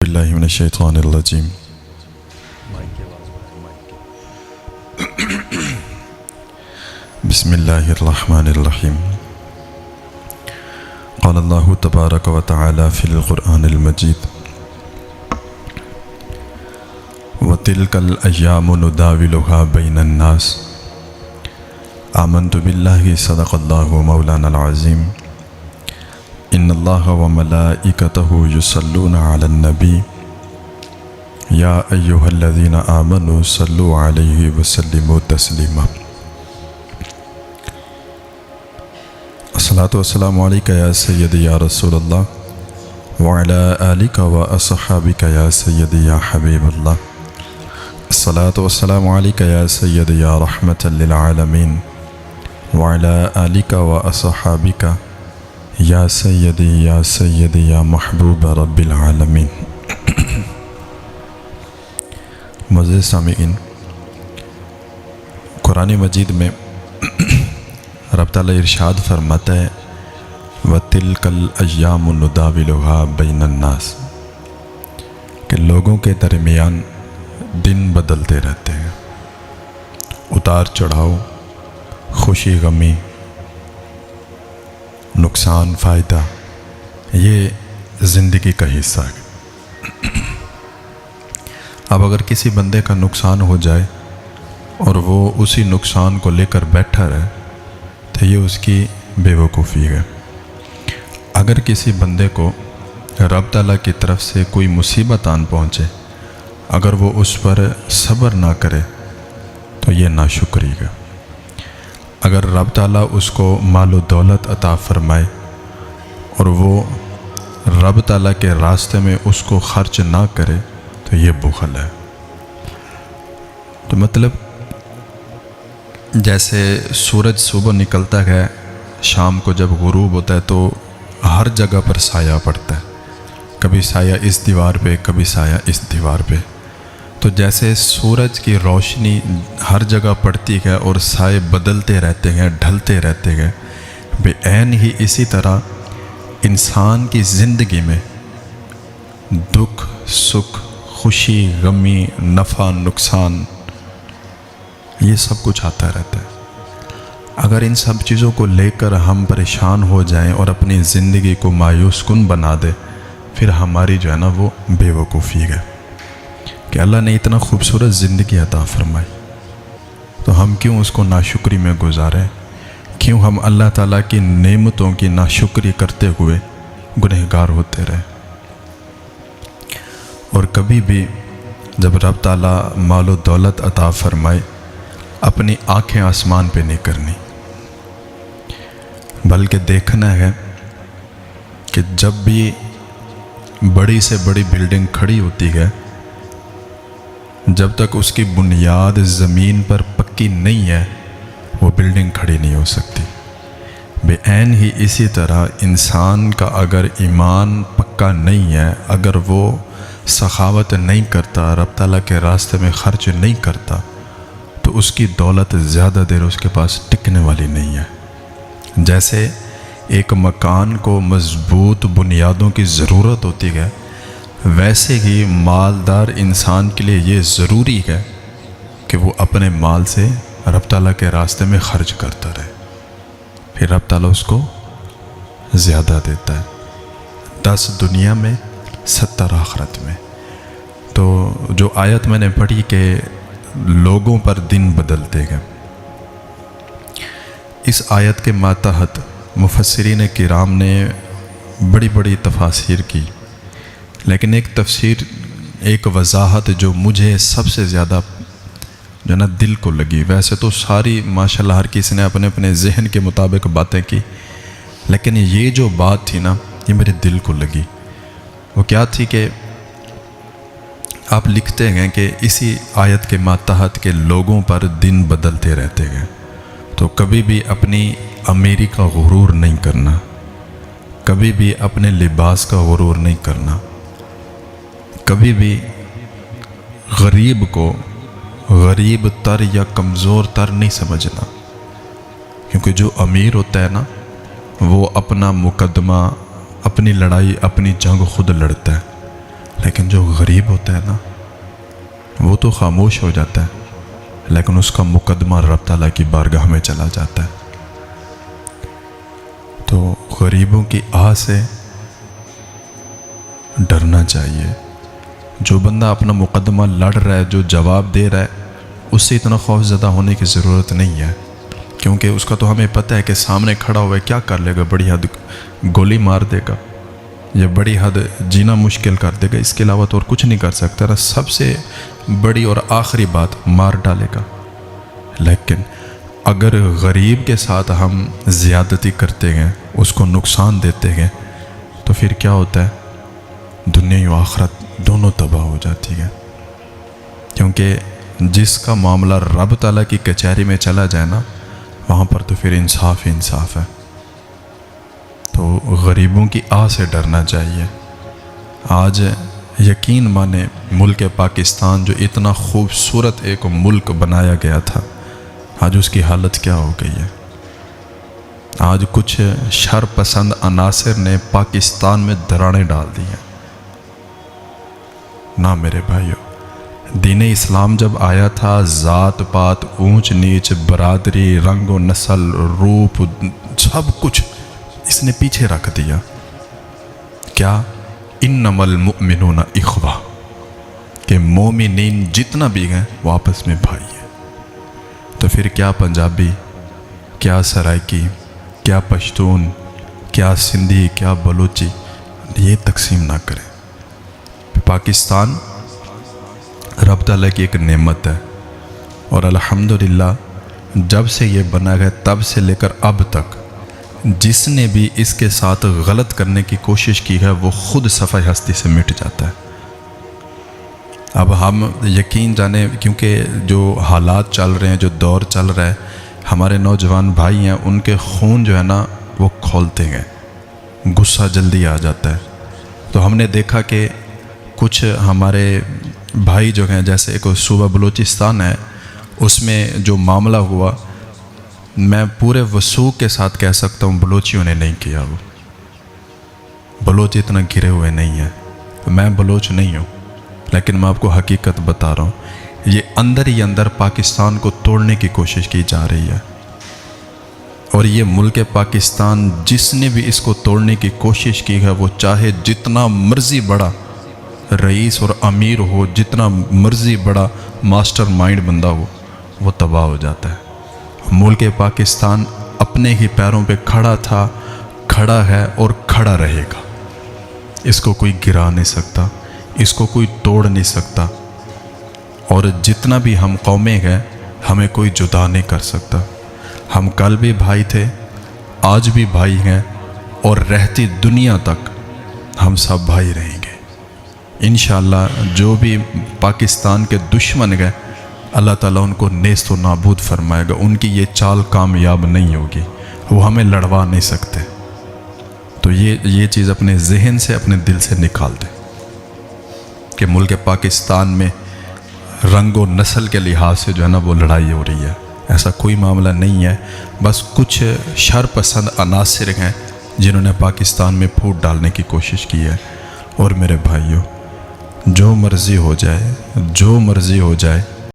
باللہ من الشیطان الرجیم بسم اللہ الرحمن الرحیم قال اللہ تبارک و تعالی فی القرآن المجید وَتِلْكَ الْأَيَّامُ نُدَاوِلُهَا بَيْنَ النَّاسِ آمَنْتُ بِاللَّهِ صدق اللہ مولانا العظیم ان اللہ وملائکتہ یصلون علی النبی یا ایہا الذین آمنوا صلوا علیہ وسلموا تسلیما الصلاۃ والسلام علیک یا سیدی یا رسول اللہ وعلی آلک واصحابک یا سیدی یا حبیب اللہ الصلاۃ والسلام علیک یا سیدی یا رحمۃ للعالمین وعلی آلک واصحابک یا سیدی یا محبوب رب العالمین معزز سامعین، قرآن مجید میں رب تعالیٰ ارشاد فرماتا ہے وَتِلْكَ الْأَيَّامُ نُدَاوِلُهَا بَيْنَ النَّاسِ کہ لوگوں کے درمیان دن بدلتے رہتے ہیں، اتار چڑھاؤ، خوشی غمی، نقصان فائدہ، یہ زندگی کا حصہ ہے۔ اب اگر کسی بندے کا نقصان ہو جائے اور وہ اسی نقصان کو لے کر بیٹھا رہے تو یہ اس کی بے وقوفی ہے۔ اگر کسی بندے کو رب تعالیٰ کی طرف سے کوئی مصیبت آن پہنچے، اگر وہ اس پر صبر نہ کرے تو یہ ناشکری ہے۔ اگر رب تعالیٰ اس کو مال و دولت عطا فرمائے اور وہ رب تعالیٰ کے راستے میں اس کو خرچ نہ کرے تو یہ بخل ہے۔ تو مطلب جیسے سورج صبح نکلتا ہے، شام کو جب غروب ہوتا ہے تو ہر جگہ پر سایہ پڑتا ہے، کبھی سایہ اس دیوار پہ، کبھی سایہ اس دیوار پہ۔ تو جیسے سورج کی روشنی ہر جگہ پڑتی ہے اور سائے بدلتے رہتے ہیں، ڈھلتے رہتے ہیں، بے عین ہی اسی طرح انسان کی زندگی میں دکھ سکھ، خوشی غمی، نفع نقصان، یہ سب کچھ آتا رہتا ہے۔ اگر ان سب چیزوں کو لے کر ہم پریشان ہو جائیں اور اپنی زندگی کو مایوس کن بنا دے، پھر ہماری جو ہے نا وہ بے وقوفی ہے کہ اللہ نے اتنا خوبصورت زندگی عطا فرمائی تو ہم کیوں اس کو ناشکری میں گزاریں؟ کیوں ہم اللہ تعالیٰ کی نعمتوں کی ناشکری کرتے ہوئے گنہگار ہوتے رہیں؟ اور کبھی بھی جب رب تعالیٰ مال و دولت عطا فرمائے، اپنی آنکھیں آسمان پہ نہیں کرنی، بلکہ دیکھنا ہے کہ جب بھی بڑی سے بڑی بلڈنگ کھڑی ہوتی ہے، جب تک اس کی بنیاد زمین پر پکی نہیں ہے وہ بلڈنگ کھڑی نہیں ہو سکتی۔ بے عین ہی اسی طرح انسان کا اگر ایمان پکا نہیں ہے، اگر وہ سخاوت نہیں کرتا، رب تعالیٰ کے راستے میں خرچ نہیں کرتا، تو اس کی دولت زیادہ دیر اس کے پاس ٹکنے والی نہیں ہے۔ جیسے ایک مکان کو مضبوط بنیادوں کی ضرورت ہوتی ہے، ویسے ہی مالدار انسان کے لیے یہ ضروری ہے کہ وہ اپنے مال سے رب تعالیٰ کے راستے میں خرچ کرتا رہے، پھر رب تعالیٰ اس کو زیادہ دیتا ہے، 10 دنیا میں 70 آخرت میں۔ تو جو آیت میں نے پڑھی کہ لوگوں پر دن بدلتے گئے، اس آیت کے ماتحت مفسرین کرام نے بڑی بڑی تفاسیر کی، لیکن ایک تفسیر، ایک وضاحت جو مجھے سب سے زیادہ جو نا دل کو لگی، ویسے تو ساری ماشاءاللہ ہر کسی نے اپنے اپنے ذہن کے مطابق باتیں کی، لیکن یہ جو بات تھی نا یہ میرے دل کو لگی۔ وہ کیا تھی کہ آپ لکھتے ہیں کہ اسی آیت کے ماتحت کے لوگوں پر دن بدلتے رہتے ہیں، تو کبھی بھی اپنی امیری کا غرور نہیں کرنا، کبھی بھی اپنے لباس کا غرور نہیں کرنا، کبھی بھی غریب کو غریب تر یا کمزور تر نہیں سمجھنا، کیونکہ جو امیر ہوتا ہے نا وہ اپنا مقدمہ، اپنی لڑائی، اپنی جنگ خود لڑتا ہے، لیکن جو غریب ہوتا ہے نا وہ تو خاموش ہو جاتا ہے، لیکن اس کا مقدمہ رب تعالیٰ کی بارگاہ میں چلا جاتا ہے۔ تو غریبوں کی آہ سے ڈرنا چاہیے۔ جو بندہ اپنا مقدمہ لڑ رہا ہے، جو جواب دے رہا ہے، اس سے اتنا خوف زدہ ہونے کی ضرورت نہیں ہے، کیونکہ اس کا تو ہمیں پتہ ہے کہ سامنے کھڑا ہوا ہے، کیا کر لے گا؟ بڑی حد گولی مار دے گا یا بڑی حد جینا مشکل کر دے گا، اس کے علاوہ تو اور کچھ نہیں کر سکتا نا، سب سے بڑی اور آخری بات مار ڈالے گا۔ لیکن اگر غریب کے ساتھ ہم زیادتی کرتے ہیں، اس کو نقصان دیتے ہیں، تو پھر کیا ہوتا ہے؟ دنیا و آخرت دونوں تباہ ہو جاتی ہے، کیونکہ جس کا معاملہ رب تعالیٰ کی کچہری میں چلا جائے نا، وہاں پر تو پھر انصاف ہی انصاف ہے۔ تو غریبوں کی آہ سے ڈرنا چاہیے۔ آج یقین مانے ملک پاکستان جو اتنا خوبصورت ایک ملک بنایا گیا تھا، آج اس کی حالت کیا ہو گئی ہے؟ آج کچھ شر پسند عناصر نے پاکستان میں دراڑیں ڈال دی ہیں۔ نہ میرے بھائیو، دین اسلام جب آیا تھا، ذات پات، اونچ نیچ، برادری، رنگ و نسل، روپ، سب کچھ اس نے پیچھے رکھ دیا۔ کیا؟ انما المؤمنون اخوہ، کہ مومنین جتنا بھی ہیں وہ آپس میں بھائی ہیں۔ تو پھر کیا پنجابی، کیا سرائکی، کیا پشتون، کیا سندھی، کیا بلوچی، یہ تقسیم نہ کریں۔ پاکستان رب تعالیٰ کی ایک نعمت ہے، اور الحمدللہ جب سے یہ بنا گیا تب سے لے کر اب تک جس نے بھی اس کے ساتھ غلط کرنے کی کوشش کی ہے وہ خود صفحہ ہستی سے مٹ جاتا ہے۔ اب ہم یقین جانے، کیونکہ جو حالات چل رہے ہیں، جو دور چل رہا ہے، ہمارے نوجوان بھائی ہیں، ان کے خون جو ہے نا وہ کھولتے ہیں، غصہ جلدی آ جاتا ہے۔ تو ہم نے دیکھا کہ کچھ ہمارے بھائی جو ہیں، جیسے ایک صوبہ بلوچستان ہے، اس میں جو معاملہ ہوا، میں پورے وثوق کے ساتھ کہہ سکتا ہوں بلوچیوں نے نہیں کیا۔ وہ بلوچ اتنا گرے ہوئے نہیں ہیں، میں بلوچ نہیں ہوں، لیکن میں آپ کو حقیقت بتا رہا ہوں، یہ اندر ہی اندر پاکستان کو توڑنے کی کوشش کی جا رہی ہے۔ اور یہ ملک پاکستان جس نے بھی اس کو توڑنے کی کوشش کی ہے، وہ چاہے جتنا مرضی بڑا رئیس اور امیر ہو، جتنا مرضی بڑا ماسٹر مائنڈ بندہ ہو، وہ تباہ ہو جاتا ہے۔ ملک پاکستان اپنے ہی پیروں پہ کھڑا تھا، کھڑا ہے اور کھڑا رہے گا۔ اس کو کوئی گرا نہیں سکتا، اس کو کوئی توڑ نہیں سکتا، اور جتنا بھی ہم قومیں ہیں، ہمیں کوئی جدا نہیں کر سکتا۔ ہم کل بھی بھائی تھے، آج بھی بھائی ہیں، اور رہتی دنیا تک ہم سب بھائی رہیں گے انشاءاللہ۔ جو بھی پاکستان کے دشمن گئے، اللہ تعالیٰ ان کو نیست و نابود فرمائے گا، ان کی یہ چال کامیاب نہیں ہوگی، وہ ہمیں لڑوا نہیں سکتے۔ تو یہ چیز اپنے ذہن سے، اپنے دل سے نکال دیں کہ ملک پاکستان میں رنگ و نسل کے لحاظ سے جو ہے نا وہ لڑائی ہو رہی ہے، ایسا کوئی معاملہ نہیں ہے۔ بس کچھ شر پسند عناصر ہیں جنہوں نے پاکستان میں پھوٹ ڈالنے کی کوشش کی ہے۔ اور میرے بھائیوں، جو مرضی ہو جائے، جو مرضی ہو جائے،